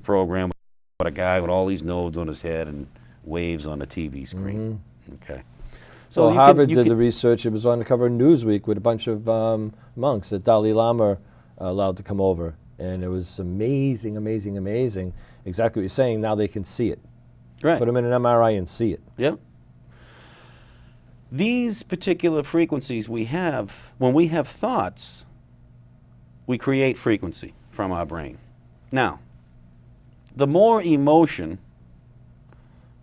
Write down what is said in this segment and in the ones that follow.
program with a guy with all these nodes on his head and waves on the TV screen. Okay. So Harvard did the research. It was on the cover of Newsweek with a bunch of monks that Dalai Lama allowed to come over. And it was amazing, amazing, amazing. Exactly what you're saying. Now they can see it. Right. Put them in an MRI and see it. Yeah. These particular frequencies we have, when we have thoughts, we create frequency from our brain. Now, the more emotion,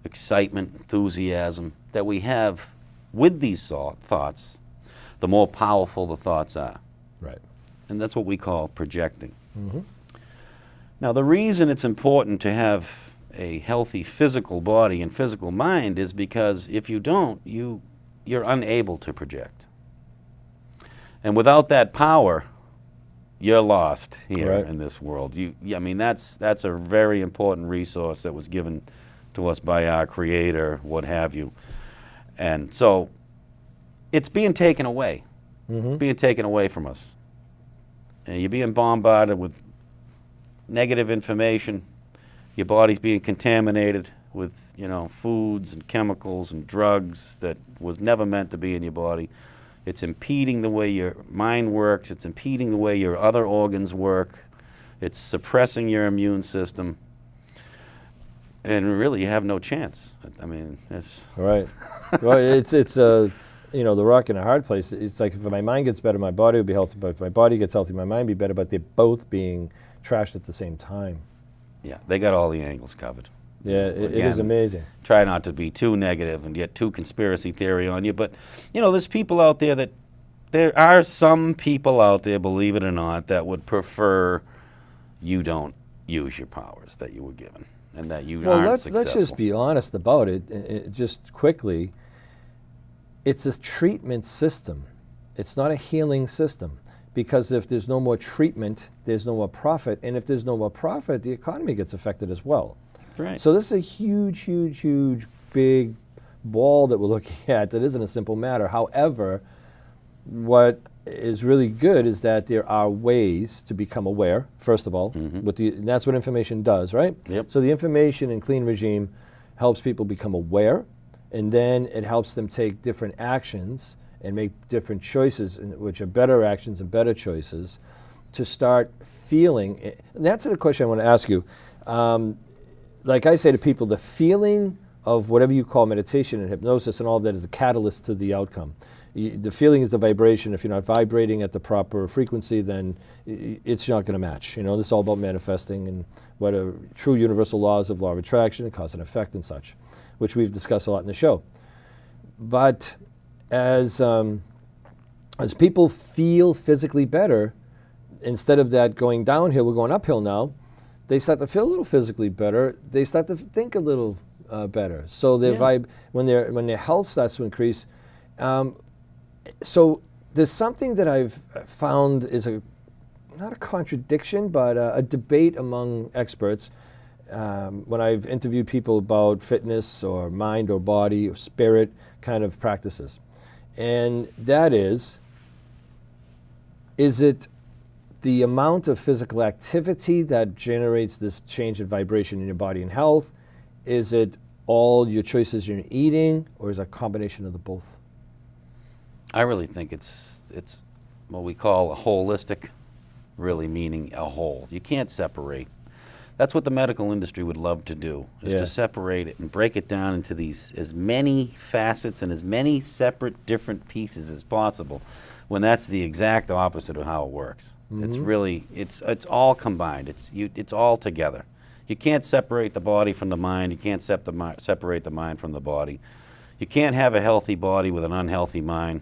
excitement, enthusiasm that we have with these thoughts, the more powerful the thoughts are. Right. And that's what we call projecting. Now, the reason it's important to have a healthy physical body and physical mind is because if you don't, you're unable to project. And without that power, you're lost here in this world. I mean, that's a very important resource that was given to us by our Creator, what have you. And so it's being taken away, being taken away from us. And you're being bombarded with negative information. Your body's being contaminated with, foods and chemicals and drugs that was never meant to be in your body. It's impeding the way your mind works. It's impeding the way your other organs work. It's suppressing your immune system. And really, you have no chance. I mean, it's... Right. Well, it's the rock and a hard place. It's like if my mind gets better, my body will be healthy. But if my body gets healthy, my mind will be better. But they're both being trashed at the same time. Yeah, they got all the angles covered. Yeah, it is amazing. Try not to be too negative and get too conspiracy theory on you. But, there's people out there there are some people out there, believe it or not, that would prefer you don't use your powers that you were given and that you aren't successful. Let's just be honest about it, just quickly. It's a treatment system. It's not a healing system. Because if there's no more treatment, there's no more profit. And if there's no more profit, the economy gets affected as well. Right. So this is a huge, huge, huge, big ball that we're looking at that isn't a simple matter. However, what is really good is that there are ways to become aware, first of all. And that's what information does, right? Yep. So the information and clean regime helps people become aware, and then it helps them take different actions and make different choices, which are better actions and better choices, to start feeling. And that's the question I want to ask you. Like I say to people, the feeling of whatever you call meditation and hypnosis and all of that is a catalyst to the outcome. The feeling is the vibration. If you're not vibrating at the proper frequency, then it's not going to match. This is all about manifesting and what are true universal laws of law of attraction and cause and effect and such, which we've discussed a lot in the show. But as people feel physically better, instead of that going downhill, we're going uphill now. They start to feel a little physically better. They start to think a little better. So their when their health starts to increase. So there's something that I've found is not a contradiction, but a debate among experts. When I've interviewed people about fitness or mind or body or spirit kind of practices. And that is it the amount of physical activity that generates this change in vibration in your body and health? Is it all your choices in eating, or is it a combination of the both? I really think it's what we call a holistic, really meaning a whole. You can't separate. That's what the medical industry would love to do, is to separate it and break it down into these as many facets and as many separate different pieces as possible, when that's the exact opposite of how it works. It's really, it's all combined. It's all together. You can't separate the body from the mind. You can't separate the mind from the body. You can't have a healthy body with an unhealthy mind.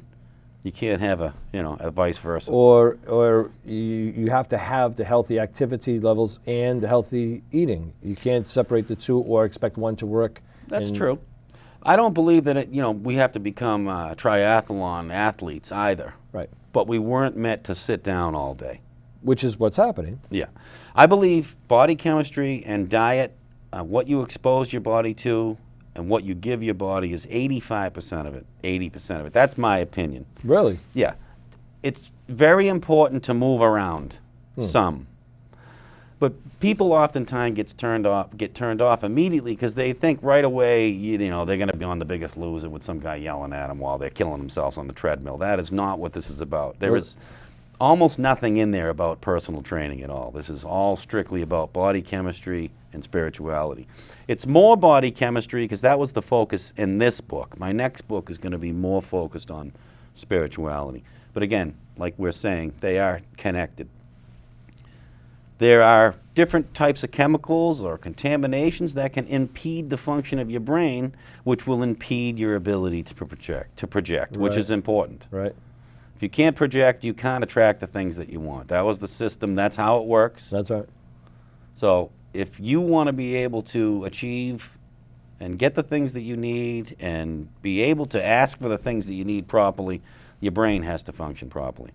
You can't have a vice versa. Or you have to have the healthy activity levels and the healthy eating. You can't separate the two or expect one to work. That's true. I don't believe that we have to become triathlon athletes either. Right. But we weren't meant to sit down all day. Which is what's happening. Yeah. I believe body chemistry and diet, what you expose your body to, and what you give your body is 85% of it, 80% of it. That's my opinion. Really? Yeah. It's very important to move around some. But people oftentimes get turned off immediately because they think right away, they're going to be on The Biggest Loser with some guy yelling at them while they're killing themselves on the treadmill. That is not what this is about. There is almost nothing in there about personal training at all. This is all strictly about body chemistry and spirituality. It's more body chemistry because that was the focus in this book. My next book is going to be more focused on spirituality. But again, like we're saying, they are connected. There are different types of chemicals or contaminations that can impede the function of your brain, which will impede your ability to project, which is important. Right. If you can't project, you can't attract the things that you want. That was the system. That's how it works. That's right. So if you want to be able to achieve and get the things that you need and be able to ask for the things that you need properly, your brain has to function properly.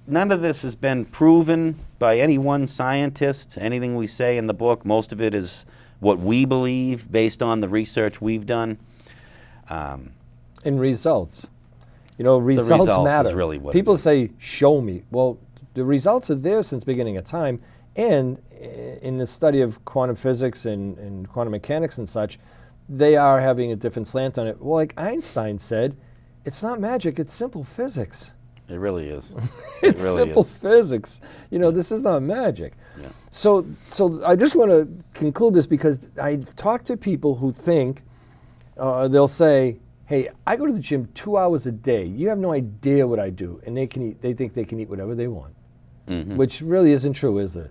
None of this has been proven by any one scientist. Anything we say in the book, most of it is what we believe based on the research we've done. And results. Results matter. Is really what people say, show me. Well, the results are there since the beginning of time. And in the study of quantum physics and quantum mechanics and such, they are having a different slant on it. Well, like Einstein said, it's not magic, it's simple physics. It really is. It's really simple is. physics. This is not magic. Yeah. So I just want to conclude this because I've talked to people who think, they'll say, hey, I go to the gym 2 hours a day. You have no idea what I do. And they think they can eat whatever they want, which really isn't true, is it?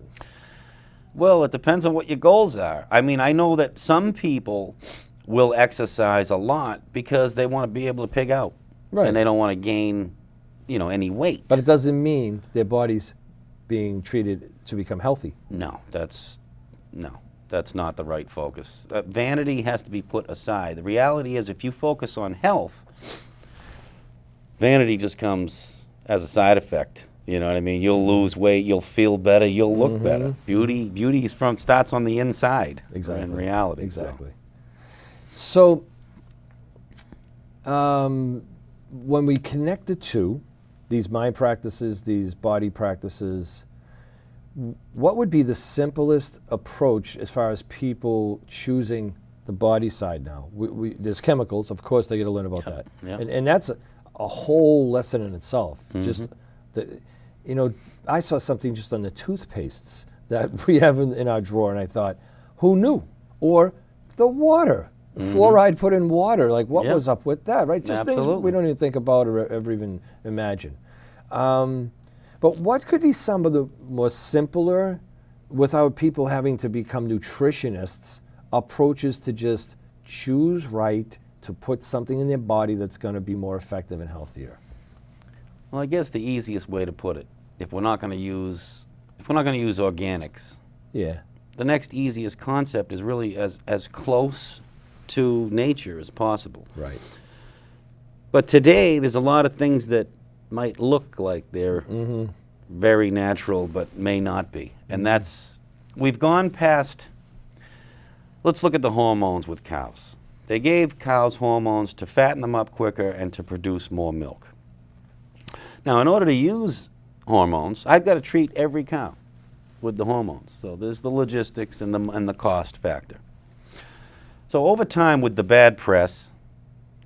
Well, it depends on what your goals are. I mean, I know that some people will exercise a lot because they want to be able to pig out. Right. And they don't want to gain any weight. But it doesn't mean their body's being treated to become healthy. No, that's not the right focus. Vanity has to be put aside. The reality is if you focus on health, vanity just comes as a side effect. You know what I mean? You'll lose weight, you'll feel better, you'll look better. Beauty starts on the inside. Exactly. In reality. Exactly. So when we connect the two, these mind practices, these body practices, what would be the simplest approach as far as people choosing the body side now? There's chemicals, of course they got to learn about that. Yep. And that's a whole lesson in itself. Just I saw something just on the toothpastes that we have in our drawer and I thought, who knew? Or the water. Fluoride put in water, like what was up with that, right? Just things we don't even think about or ever even imagine. But what could be some of the more simpler, without people having to become nutritionists, approaches to just choose right, to put something in their body that's going to be more effective and healthier? Well, I guess the easiest way to put it, if we're not going to use organics, the next easiest concept is really as close to nature as possible. Right. But today, there's a lot of things that might look like they're very natural, but may not be. And we've gone past, let's look at the hormones with cows. They gave cows hormones to fatten them up quicker and to produce more milk. Now, in order to use hormones, I've got to treat every cow with the hormones. So there's the logistics and the cost factor. So over time, with the bad press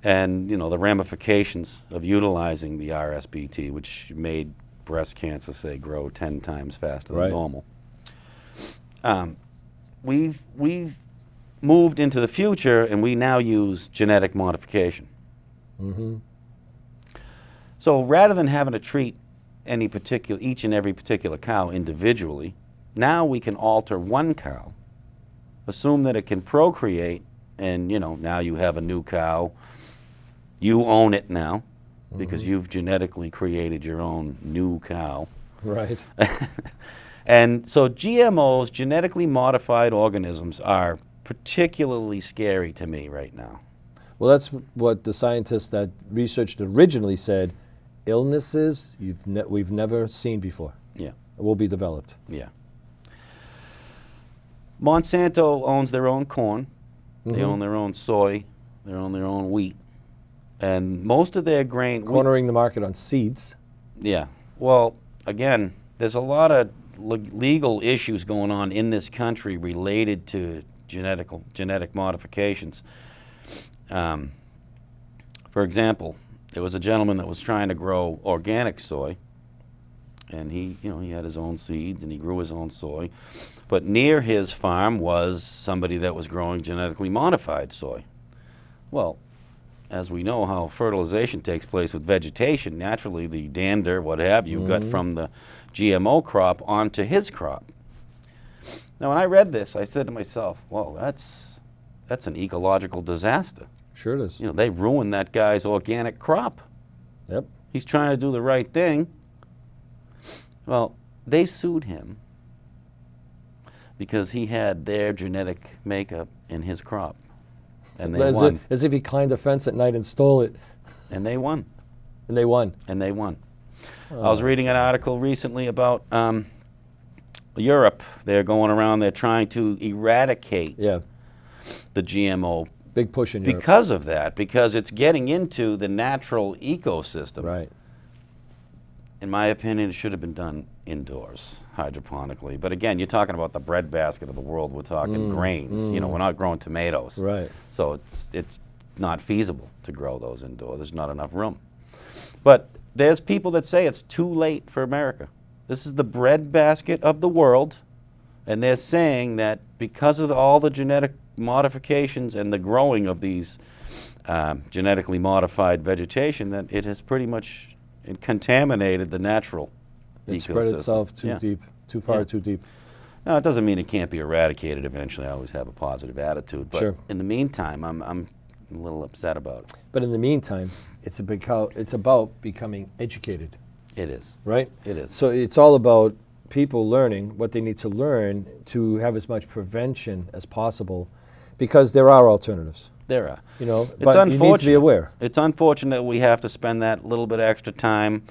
and the ramifications of utilizing the RSBT, which made breast cancer, say, grow 10 times faster than normal, we've moved into the future, and we now use genetic modification. So rather than having to treat each and every particular cow individually, now we can alter one cow, assume that it can procreate, and now you have a new cow. You own it now because you've genetically created your own new cow. Right. And so GMOs, genetically modified organisms, are particularly scary to me right now. Well, that's what the scientists that researched originally said, illnesses we've never seen before. Yeah. Will be developed. Yeah. Monsanto owns their own corn. They own their own soy. They own their own wheat. And most of their grain... Cornering the market on seeds. Yeah. Well, again, there's a lot of legal issues going on in this country related to genetic modifications. For example, there was a gentleman that was trying to grow organic soy, and he had his own seeds and he grew his own soy, but near his farm was somebody that was growing genetically modified soy. Well, as we know how fertilization takes place with vegetation, naturally the dander, what have you, got from the GMO crop onto his crop. Now, when I read this, I said to myself, well, that's an ecological disaster. Sure it is. They ruined that guy's organic crop. Yep. He's trying to do the right thing. Well, they sued him because he had their genetic makeup in his crop. And they won. As if he climbed the fence at night and stole it. And they won. And they won. And they won. Oh. I was reading an article recently about Europe. They're going around, they're trying to eradicate the GMO. Big push in Europe. Because of that, because it's getting into the natural ecosystem. Right. In my opinion, it should have been done indoors, hydroponically. But again, you're talking about the breadbasket of the world. We're talking grains. We're not growing tomatoes. Right. So it's not feasible to grow those indoors. There's not enough room. But there's people that say it's too late for America. This is the breadbasket of the world, and they're saying that because of all the genetic modifications and the growing of these genetically modified vegetation, that it has pretty much contaminated the natural ecosystem. It spread itself too deep, too far, too deep. Now, it doesn't mean it can't be eradicated eventually. I always have a positive attitude. But in the meantime, I'm a little upset about it. But in the meantime, it's about becoming educated. It is. Right? It is. So it's all about people learning what they need to learn to have as much prevention as possible, because there are alternatives. There are. But you need to be aware. It's unfortunate that we have to spend that little bit extra time.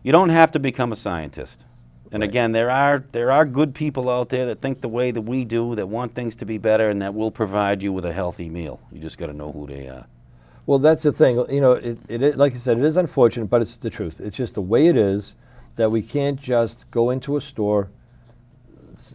You don't have to become a scientist. And again, there are good people out there that think the way that we do, that want things to be better, and that will provide you with a healthy meal. You just got to know who they are. Well, that's the thing. It like I said, it is unfortunate, but it's the truth. It's just the way it is, that we can't just go into a store,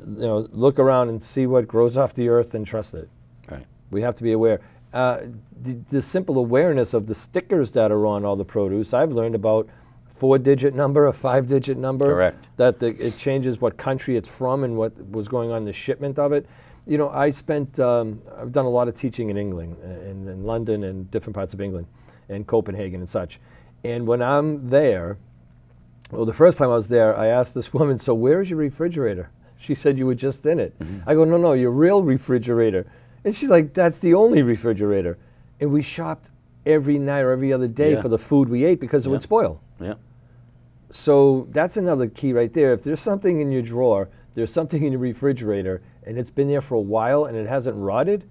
look around and see what grows off the earth and trust it. Right. We have to be aware. The simple awareness of the stickers that are on all the produce, I've learned about 4-digit number, a 5-digit number. Correct. That it changes what country it's from and what was going on in the shipment of it. I've done a lot of teaching in England, in London and different parts of England, and Copenhagen and such. And when I'm there, the first time I was there, I asked this woman, so where's your refrigerator? She said, you were just in it. I go, no, your real refrigerator. And she's like, that's the only refrigerator. And we shopped every night or every other day for the food we ate because it would spoil. Yeah. So that's another key right there. If there's something in your drawer, there's something in your refrigerator, and it's been there for a while and it hasn't rotted,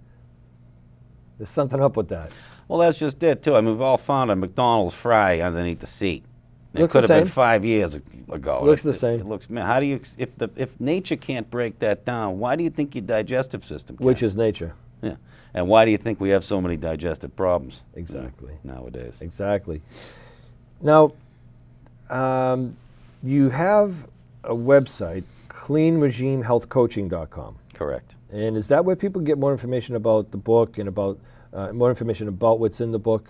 there's something up with that. Well, that's just it, too. I mean, we've all found a McDonald's fry underneath the seat. It Looks could the have been same. 5 years ago. Looks the same. It looks, man, how do you, if nature can't break that down, why do you think your digestive system can? Which is nature. Yeah. And why do you think we have so many digestive problems? Exactly. Nowadays. Exactly. Now, you have a website, cleanregimehealthcoaching.com. Correct. And is that where people get more information about the book and about more information about what's in the book?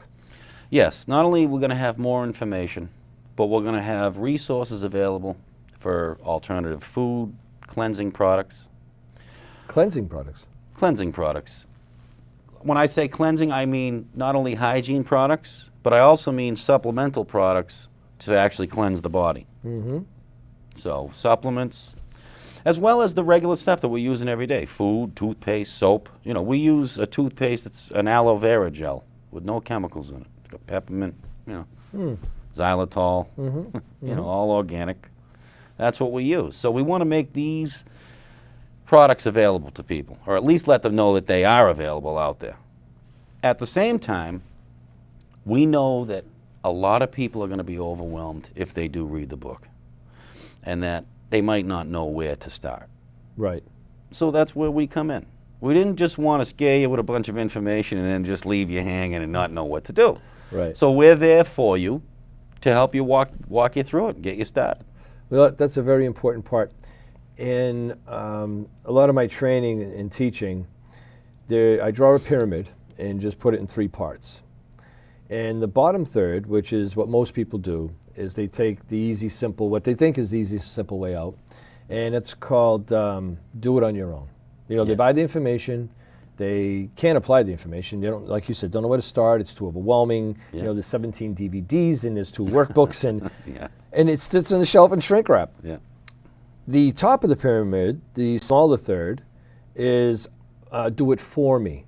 Yes. Not only we're going to have more information, but we're going to have resources available for alternative food, cleansing products. Cleansing products? Cleansing products. When I say cleansing, I mean not only hygiene products, but I also mean supplemental products to actually cleanse the body. Mm-hmm. So supplements, as well as the regular stuff that we're using every day. Food, toothpaste, soap. We use a toothpaste that's an aloe vera gel with no chemicals in it. It's got peppermint, xylitol, all organic. That's what we use. So we want to make these products available to people, or at least let them know that they are available out there. At the same time, we know that a lot of people are going to be overwhelmed if they do read the book, and that they might not know where to start. Right. So that's where we come in. We didn't just want to scare you with a bunch of information and then just leave you hanging and not know what to do. Right. So we're there for you to help you walk you through it and get you started. Well, that's a very important part. in a lot of my training and teaching, I draw a pyramid and just put it in 3 parts. And the bottom third, which is what most people do, is they take the easy, simple, what they think is the easy, simple way out, and it's called do it on your own. You know, they buy the information, they can't apply the information. They don't, like you said, don't know where to start. It's too overwhelming. You know, there's 17 DVDs and there's 2 workbooks, and and it sits on the shelf and shrink wrap. The top of the pyramid, the smaller third, is do it for me.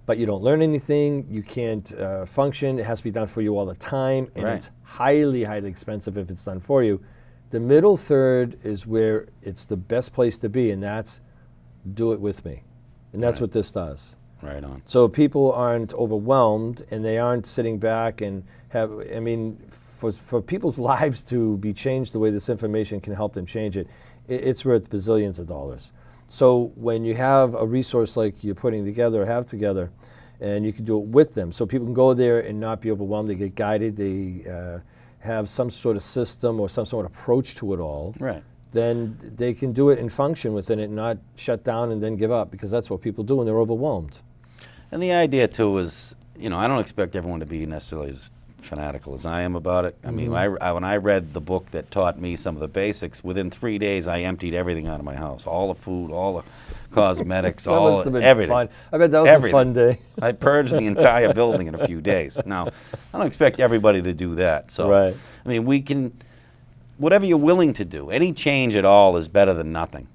But you don't learn anything, you can't function, it has to be done for you all the time, and it's highly, highly expensive if it's done for you. The middle third is where it's the best place to be, and that's do it with me. And that's what this does. Right on. So people aren't overwhelmed, and they aren't sitting back and have, I mean, for people's lives to be changed the way this information can help them change it, it's worth bazillions of dollars. So when you have a resource like you're putting together or have together, and you can do it with them, so people can go there and not be overwhelmed, they get guided, they have some sort of system or some sort of approach to it all, then they can do it and function within it and not shut down and then give up, because that's what people do when they're overwhelmed. And the idea too is, you know, I don't expect everyone to be necessarily as fanatical as I am about it. I mean, when I read the book that taught me some of the basics, within 3 days I emptied everything out of my house. All the food, all the cosmetics, that all must have been everything. Fun. I bet that was a fun day. I purged the entire building in a few days. Now, I don't expect everybody to do that. So, I mean, we can, whatever you're willing to do, any change at all is better than nothing.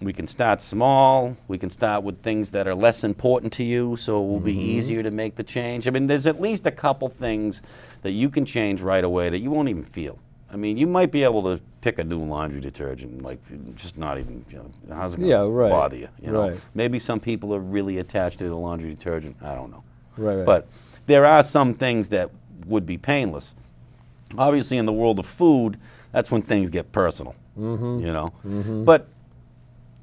We can start small. We can start with things that are less important to you, so it will be easier to make the change. I mean, there's at least a couple things that you can change right away that you won't even feel. I mean, you might be able to pick a new laundry detergent, like just not even, you know, how's it going to bother you? You know? Maybe some people are really attached to the laundry detergent. I don't know. But there are some things that would be painless. Obviously, in the world of food, that's when things get personal. You know, but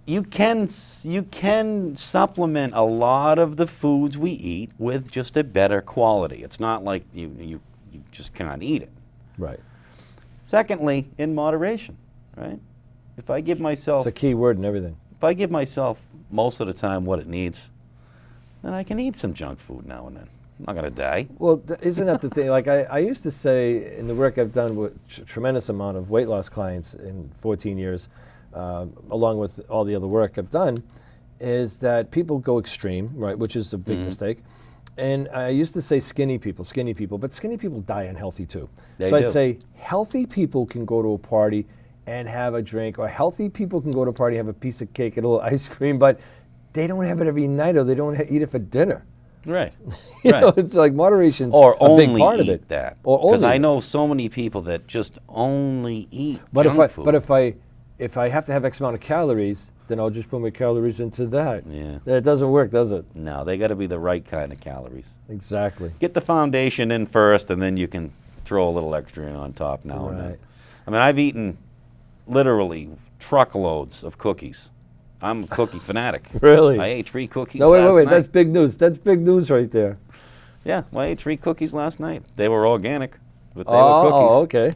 you can supplement a lot of the foods we eat with just a better quality. It's not like you just can't eat it. Secondly, in moderation, If I give myself... It's a key word in everything. If I give myself most of the time what it needs, then I can eat some junk food now and then. I'm not going to die. Well, isn't that the thing? Like I used to say in the work I've done with tremendous amount of weight loss clients in 14 years, along with all the other work I've done, is that people go extreme, which is a big mistake. And I used to say skinny people, but skinny people die unhealthy too. So I'd say healthy people can go to a party and have a drink, or healthy people can go to a party, have a piece of cake and a little ice cream, but they don't have it every night, or they don't eat it for dinner. You know, it's like moderation's a big part of it. That. Because I know so many people that just only eat junk food. But if I have to have X amount of calories, then I'll just put my calories into that. It doesn't work, does it? No, they got to be the right kind of calories. Exactly. Get the foundation in first, and then you can throw a little extra in on top now and then. I mean, I've eaten literally truckloads of cookies. I'm a cookie fanatic. Really? I ate 3 cookies last night. No, wait, that's big news. That's big news right there. Yeah, well, I ate 3 cookies last night. They were organic, but they were cookies. Oh, okay.